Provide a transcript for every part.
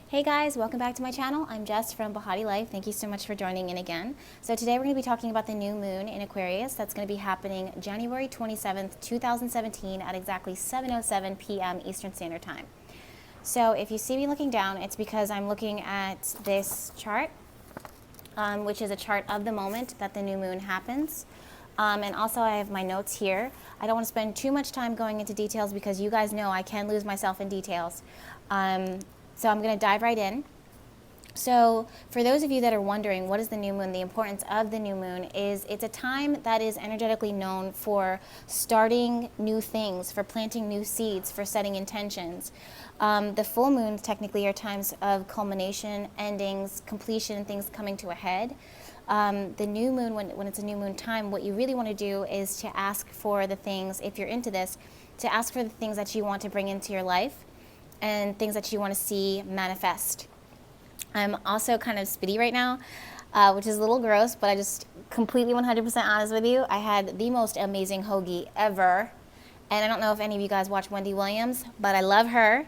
Hey guys, welcome back to my channel. I'm Jess from BehatiLife. Thank you so much for joining in again. So today we're going to be talking about the new moon in Aquarius that's going to be happening January 27th, 2017 at exactly 7:07 p.m. Eastern Standard Time. So if you see me looking down, it's because I'm looking at this chart, which is a chart of the moment that the new moon happens. And also I have my notes here. I don't want to spend too much time going into details because you guys know I can lose myself in details. So I'm going to dive right in. So for those of you that are wondering what is the new moon, the importance of the new moon is it's a time that is energetically known for starting new things, for planting new seeds, for setting intentions. The full moons technically are times of culmination, endings, completion, things coming to a head. The new moon, when it's a new moon time, what you really want to do is to ask for the things, if you're into this, to ask for the things that you want to bring into your life and things that you want to see manifest. I'm also kind of spitty right now, which is a little gross, but I just completely 100% honest with you. I had the most amazing hoagie ever. And I don't know if any of you guys watch Wendy Williams, but I love her.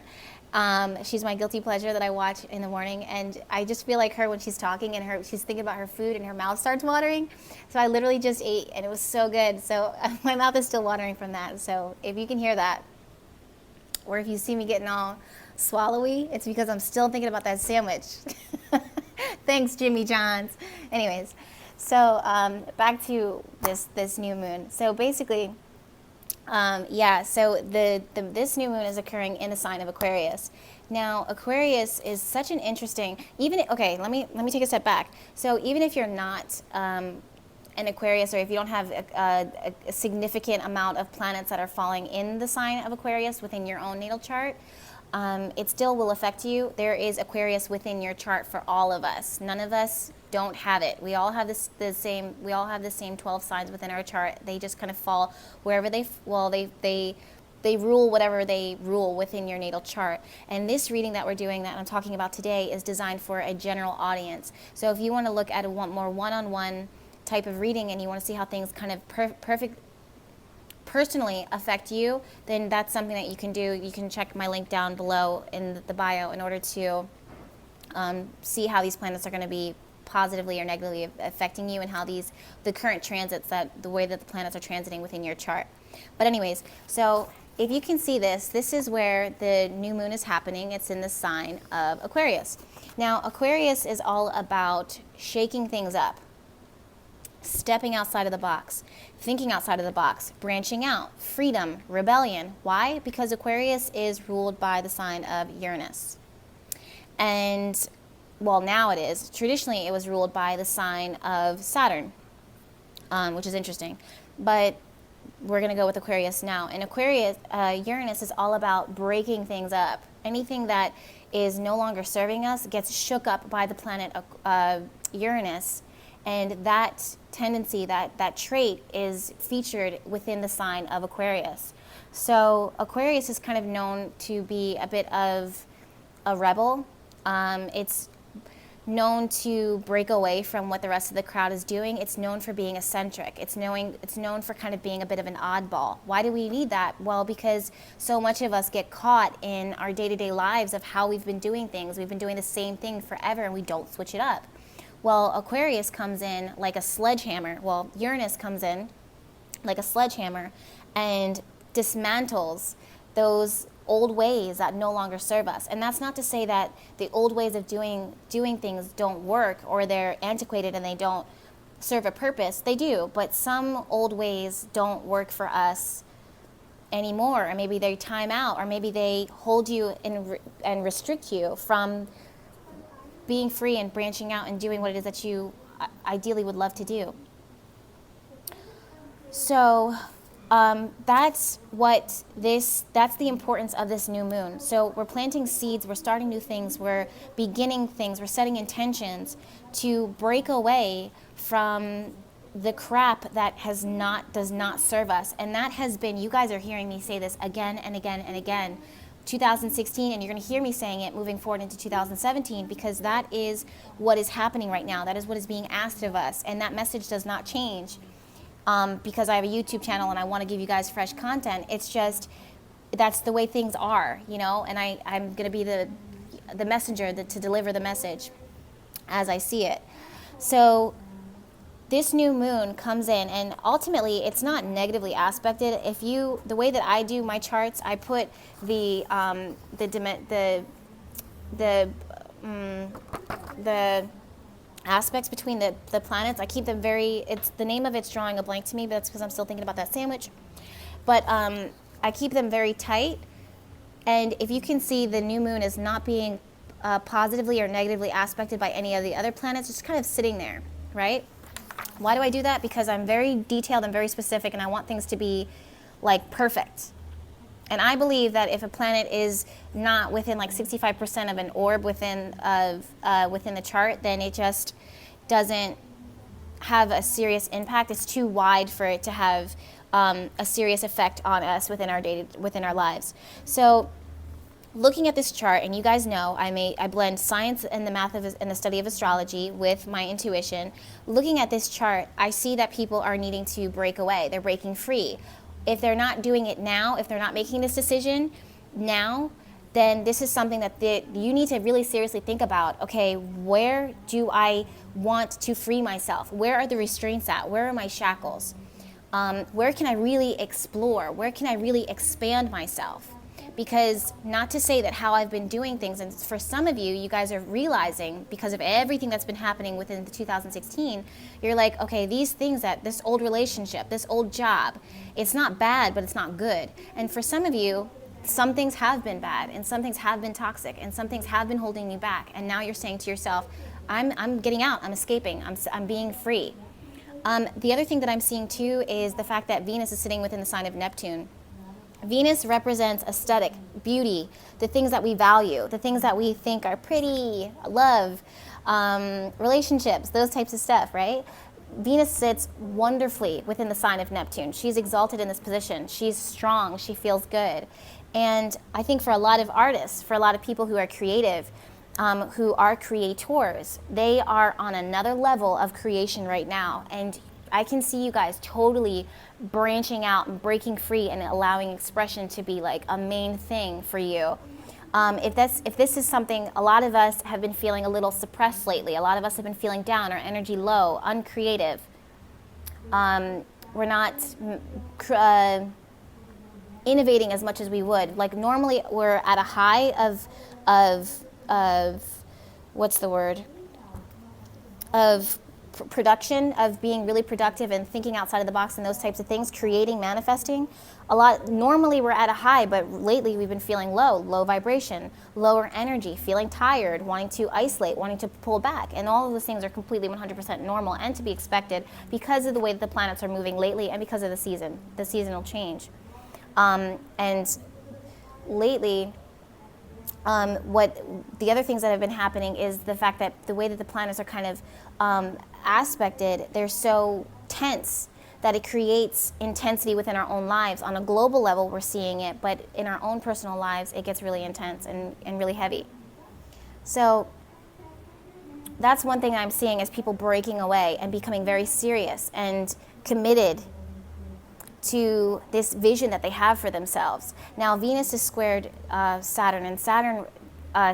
She's my guilty pleasure that I watch in the morning. And I just feel like her when she's talking and she's thinking about her food and her mouth starts watering. So I literally just ate and it was so good. So my mouth is still watering from that. So if you can hear that, or if you see me getting all swallowy, it's because I'm still thinking about that sandwich. Thanks, Jimmy John's. Anyways, so back to this new moon. So basically, so this new moon is occurring in the sign of Aquarius. Now, Aquarius is such an interesting, let me take a step back. So even if you're not an Aquarius, or if you don't have a significant amount of planets that are falling in the sign of Aquarius within your own natal chart, it still will affect you. There is Aquarius within your chart for all of us. None of us don't have it. We all have the same 12 signs within our chart. They just kind of fall wherever they rule whatever they rule within your natal chart. And this reading that we're doing, that I'm talking about today, is designed for a general audience. So if you want to look at a more one-on-one type of reading and you want to see how things kind of personally affect you, then that's something that you can do. You can check my link down below in the bio in order to see how these planets are going to be positively or negatively affecting you, and how the current transits, the way that the planets are transiting within your chart. But anyways, so if you can see this is where the new moon is happening. It's in the sign of Aquarius. Now, Aquarius is all about shaking things up, stepping outside of the box, thinking outside of the box, branching out, freedom, rebellion. Why? Because Aquarius is ruled by the sign of Uranus. And, well, now it is. Traditionally, it was ruled by the sign of Saturn, which is interesting. But we're going to go with Aquarius now. And Aquarius, Uranus is all about breaking things up. Anything that is no longer serving us gets shook up by the planet Uranus. And that tendency, that trait is featured within the sign of Aquarius. So Aquarius is kind of known to be a bit of a rebel. It's known to break away from what the rest of the crowd is doing. It's known for being eccentric. It's known for kind of being a bit of an oddball. Why do we need that? Well, because so much of us get caught in our day-to-day lives of how we've been doing things. We've been doing the same thing forever and we don't switch it up. Well, Aquarius comes in like a sledgehammer. Well, Uranus comes in like a sledgehammer and dismantles those old ways that no longer serve us. And that's not to say that the old ways of doing things don't work, or they're antiquated and they don't serve a purpose. They do, but some old ways don't work for us anymore, or maybe they time out, or maybe they hold you and restrict you from being free and branching out and doing what it is that you ideally would love to do. So that's the importance of this new moon. So we're planting seeds, we're starting new things, we're beginning things, we're setting intentions to break away from the crap that does not serve us. And that has been, you guys are hearing me say this again and again and again, 2016, and you're going to hear me saying it moving forward into 2017, because that is what is happening right now. That is what is being asked of us, and that message does not change because I have a YouTube channel and I want to give you guys fresh content. It's just, that's the way things are, and I'm going to be the messenger to deliver the message as I see it. So this new moon comes in, and ultimately it's not negatively aspected. The way that I do my charts, I put the aspects between the planets. I keep them the name of it's drawing a blank to me, but that's because I'm still thinking about that sandwich. But I keep them very tight, and if you can see, the new moon is not being positively or negatively aspected by any of the other planets, just kind of sitting there, right? Why do I do that? Because I'm very detailed and very specific, and I want things to be like perfect. And I believe that if a planet is not within like 65% of an orb within the chart, then it just doesn't have a serious impact. It's too wide for it to have a serious effect on us within our lives. So, looking at this chart, and you guys know I blend science and the math and the study of astrology with my intuition. Looking at this chart, I see that people are needing to break away. They're breaking free. If they're not doing it now, if they're not making this decision now, then this is something that you need to really seriously think about. Okay, where do I want to free myself? Where are the restraints at? Where are my shackles? Where can I really explore? Where can I really expand myself? Because not to say that how I've been doing things, and for some of you guys are realizing because of everything that's been happening within the 2016, you're like, okay, these things, that this old relationship, this old job, it's not bad, but it's not good. And for some of you, some things have been bad, and some things have been toxic, and some things have been holding you back. And now you're saying to yourself, I'm getting out, I'm escaping, I'm being free. The other thing that I'm seeing too is the fact that Venus is sitting within the sign of Neptune. Venus represents aesthetic, beauty, the things that we value, the things that we think are pretty, love, relationships, those types of stuff, right? Venus sits wonderfully within the sign of Neptune. She's exalted in this position. She's strong. She feels good. And I think for a lot of artists, for a lot of people who are creative, who are creators, they are on another level of creation right now. And I can see you guys totally branching out and breaking free and allowing expression to be like a main thing for you. If this is something, a lot of us have been feeling a little suppressed lately. A lot of us have been feeling down, our energy low, uncreative. We're not innovating as much as we would. Like normally we're at a high of what's the word? Of production, of being really productive and thinking outside of the box and those types of things, creating, manifesting. Normally we're at a high, but lately we've been feeling low vibration, lower energy, feeling tired, wanting to isolate, wanting to pull back. And all of those things are completely 100% normal and to be expected because of the way that the planets are moving lately and because of the seasonal change. And lately, what the other things that have been happening is the fact that the way that the planets are kind of aspected, they're so tense that it creates intensity within our own lives. On a global level, we're seeing it, but in our own personal lives, it gets really intense and really heavy. So that's one thing I'm seeing is people breaking away and becoming very serious and committed to this vision that they have for themselves. Now, Venus is squared Saturn, and Saturn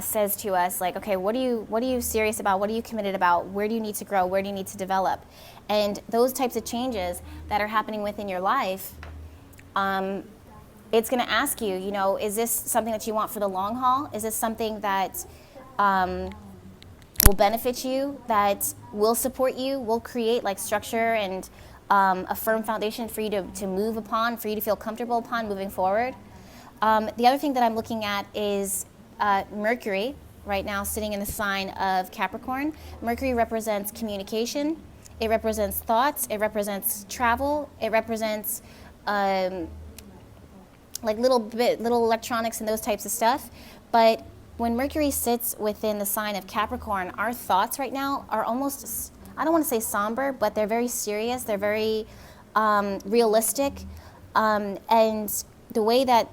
says to us, like, okay, what are you serious about? What are you committed about? Where do you need to grow? Where do you need to develop? And those types of changes that are happening within your life, it's going to ask you, is this something that you want for the long haul? Is this something that will benefit you, that will support you, will create like structure and a firm foundation for you to move upon, for you to feel comfortable upon moving forward? The other thing that I'm looking at is Mercury right now sitting in the sign of Capricorn. Mercury represents communication. It represents thoughts. It represents travel. It represents like little electronics and those types of stuff. But when Mercury sits within the sign of Capricorn, our thoughts right now are almost, I don't want to say somber, but they're very serious. They're very realistic. And the way that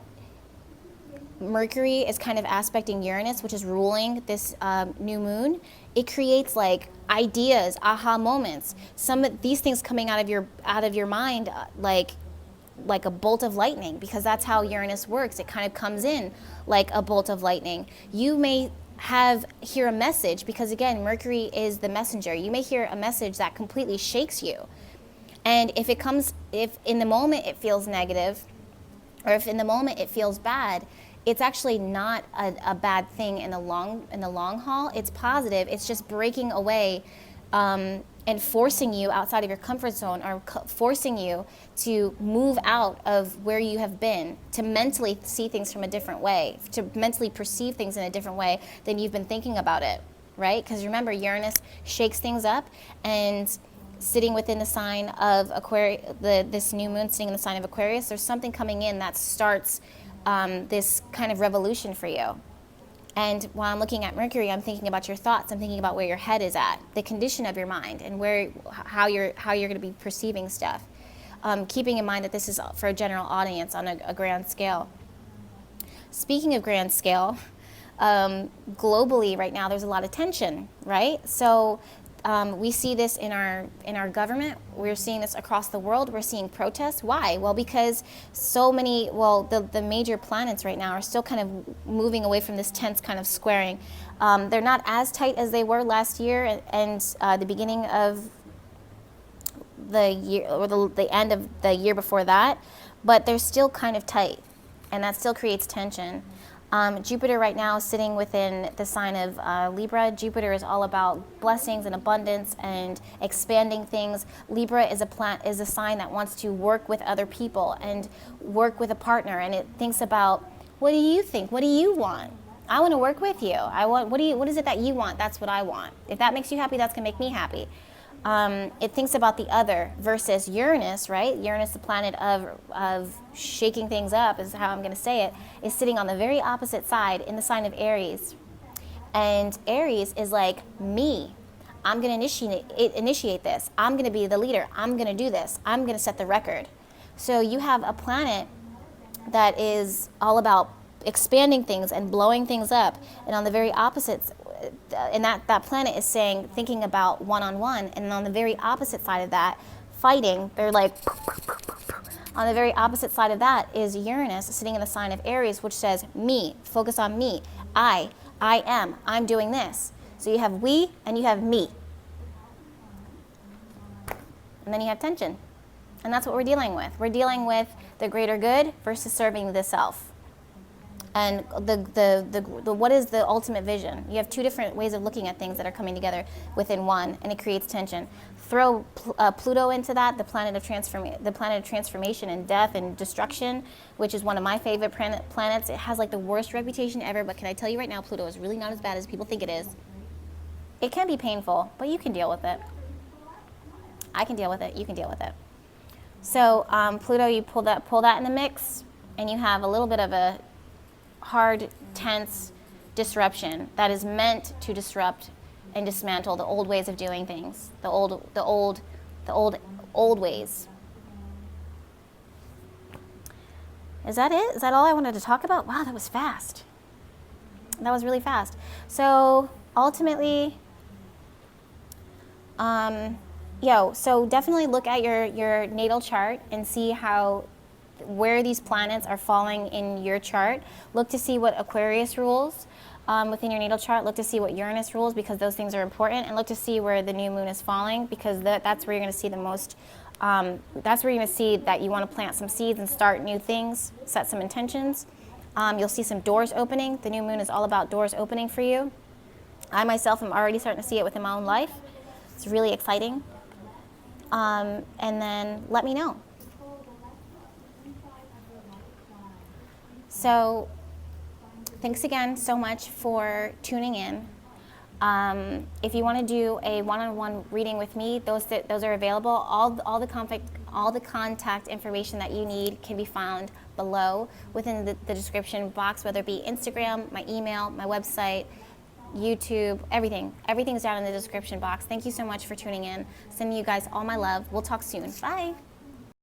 Mercury is kind of aspecting Uranus, which is ruling this new moon, it creates like ideas, aha moments. Some of these things coming out of your mind like a bolt of lightning, because that's how Uranus works. It kind of comes in like a bolt of lightning. You may hear a message, because again, Mercury is the messenger. You may hear a message that completely shakes you. And if in the moment it feels negative, or if in the moment it feels bad, it's actually not a bad thing in the long haul. It's positive. It's just breaking away and forcing you outside of your comfort zone, or forcing you to move out of where you have been, to mentally see things from a different way, to mentally perceive things in a different way than you've been thinking about it, right? Because remember, Uranus shakes things up, and sitting within the sign of Aquarius, this new moon sitting in the sign of Aquarius, there's something coming in that starts this kind of revolution for you. And while I'm looking at Mercury, I'm thinking about your thoughts. I'm thinking about where your head is at, the condition of your mind, and how you're going to be perceiving stuff. Keeping in mind that this is for a general audience on a grand scale. Speaking of grand scale, globally right now there's a lot of tension, right? So we see this in our government. We're seeing this across the world. We're seeing protests. Why? Well, because the major planets right now are still kind of moving away from this tense kind of squaring. They're not as tight as they were last year and the beginning of the year, or the end of the year before that, but they're still kind of tight, and that still creates tension. Jupiter right now is sitting within the sign of Libra. Jupiter is all about blessings and abundance and expanding things. Libra is a sign that wants to work with other people and work with a partner, and it thinks about, what do you think? What do you want? I want to work with you. What is it that you want? That's what I want. If that makes you happy, that's going to make me happy. It thinks about the other, versus Uranus, right? Uranus, the planet of shaking things up, is how I'm going to say it, is sitting on the very opposite side in the sign of Aries. And Aries is like, me. I'm going to initiate this. I'm going to be the leader. I'm going to do this. I'm going to set the record. So you have a planet that is all about expanding things and blowing things up. And on the very opposites, and that planet is saying, thinking about one-on-one, and on the very opposite side of that, fighting, they're like, on the very opposite side of that is Uranus sitting in the sign of Aries, which says, me, focus on me, I am, I'm doing this. So you have we and you have me. And then you have tension. And that's what we're dealing with. We're dealing with the greater good versus serving the self. And the what is the ultimate vision? You have two different ways of looking at things that are coming together within one, and it creates tension. Throw Pluto into that, the planet of transformation and death and destruction, which is one of my favorite planets. It has like the worst reputation ever, but can I tell you right now, Pluto is really not as bad as people think it is. It can be painful, but you can deal with it. I can deal with it. You can deal with it. So Pluto, you pull that in the mix, and you have a little bit of a hard, tense disruption that is meant to disrupt and dismantle the old ways of doing things, the old ways. Is that it? Is that all I wanted to talk about? Wow, that was fast. That was really fast. So ultimately, so definitely look at your natal chart and see where these planets are falling in your chart. Look to see what Aquarius rules within your natal chart. Look to see what Uranus rules, because those things are important. And look to see where the new moon is falling, because that's where you're going to see the most, that's where you're going to see that you want to plant some seeds and start new things, set some intentions. You'll see some doors opening. The new moon is all about doors opening for you. I myself am already starting to see it within my own life. It's really exciting. And then let me know. So thanks again so much for tuning in. If you want to do a one-on-one reading with me, those are available. All the contact information that you need can be found below within the description box, whether it be Instagram, my email, my website, YouTube, everything. Everything's down in the description box. Thank you so much for tuning in. Sending you guys all my love. We'll talk soon. Bye.